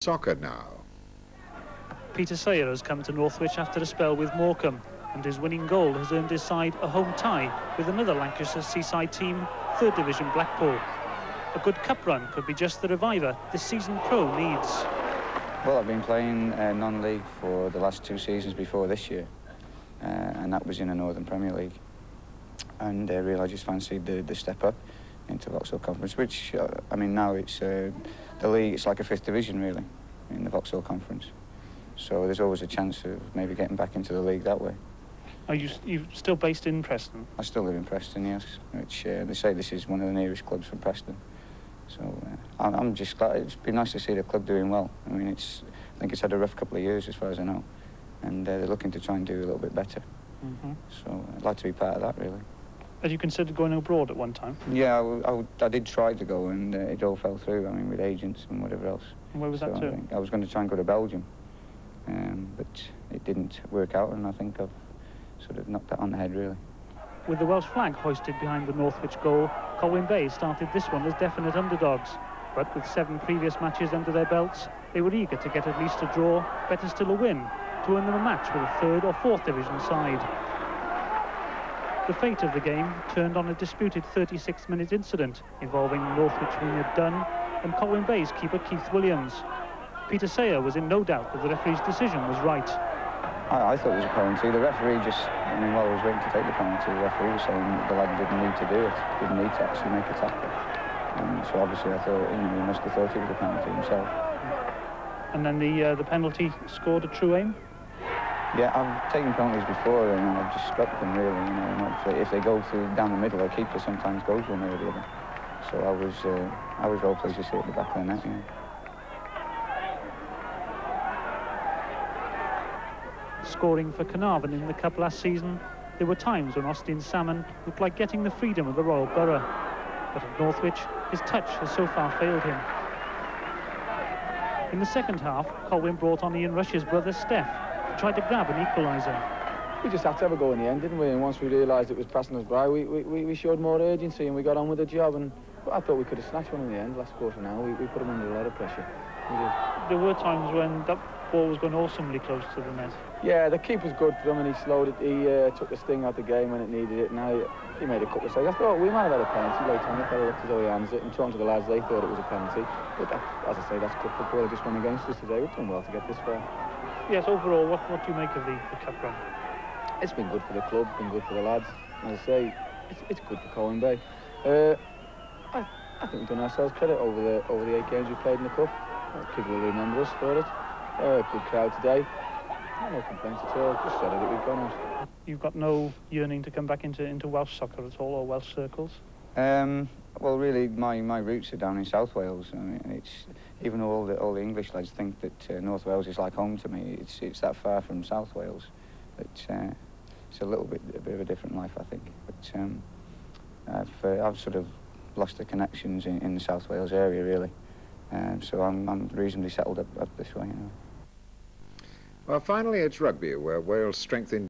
Soccer now. Peter Sayer has come to Northwich after a spell with Morecambe, and his winning goal has earned his side a home tie with another Lancashire seaside team, 3rd Division Blackpool. A good cup run could be just the reviver this seasoned pro needs. Well, I've been playing non-league for the last 2 seasons before this year, and that was in the Northern Premier League. And really, I just fancied the step up into Vauxhall Conference, which, I mean, now it's the league, it's like a 5th division, really, in the Vauxhall Conference. So there's always a chance of maybe getting back into the league that way. Are you still based in Preston? I still live in Preston, yes, which they say this is one of the nearest clubs from Preston. So I'm just glad. It's been nice to see the club doing well. I mean, I think it's had a rough couple of years as far as I know, and they're looking to try and do a little bit better. So I'd like to be part of that, really. Had you considered going abroad at one time? Yeah, I did try to go, and it all fell through. I mean, with agents and whatever else. And where was that to? I was going to try and go to Belgium, but it didn't work out, and I think I've sort of knocked that on the head, really. With the Welsh flag hoisted behind the Northwich goal, Colwyn Bay started this one as definite underdogs. But with 7 previous matches under their belts, they were eager to get at least a draw, better still a win, to earn them a match with a 3rd or 4th division side. The fate of the game turned on a disputed 36-minute incident involving Northwich winger Dunn and Colwyn Bay's keeper Keith Williams. Peter Sayer was in no doubt that the referee's decision was right. I thought it was a penalty. The referee just, I mean, while I was waiting to take the penalty, the referee was saying the lad didn't need to do it, didn't need to actually make a tackle. So obviously I thought, you know, he must have thought it was a penalty himself. And then the penalty scored a true aim? Yeah, I've taken penalties before, and I've just struck them, really. You know, if they go through down the middle, the keeper sometimes goes one way or the other. So I was well pleased to see it at the back of the net. Yeah. Scoring for Carnarvon in the Cup last season, there were times when Austin Salmon looked like getting the freedom of the Royal Borough. But at Northwich, his touch has so far failed him. In the second half, Colwyn brought on Ian Rush's brother Steph to try to grab an equaliser. We just had to have a go in the end, didn't we? And once we realised it was passing us by, we showed more urgency and we got on with the job. And I thought we could have snatched one in the end, last quarter now. We put them under a lot of pressure. We did. There were times when that ball was going awesomely close to the net. Yeah, the keeper's good for him, and he slowed it. He took the sting out of the game when it needed it. Now he made a couple of saves. I thought we might have had a penalty later on. It looked as though he hands it, and talking to the lads, they thought it was a penalty. But that, as I say, that's club football. It just went against us today. We've done well to get this far. Yes, overall, what do you make of the cup run? It's been good for the club, been good for the lads. As I say, it's good for Colwyn Bay. I think we've done ourselves credit over the 8 games we played in the cup. People will remember us for it. Good crowd today. No complaints at all. Just sorry that we've gone out. You've got no yearning to come back into Welsh soccer at all, or Welsh circles? Well, really, my roots are down in South Wales. I mean, it's even though all the English lads think that North Wales is like home to me. It's that far from South Wales that it's a bit of a different life, I think. But I've sort of lost the connections in the South Wales area, really. So I'm reasonably settled up this way, you know. Well, finally, it's rugby, where Wales' strength in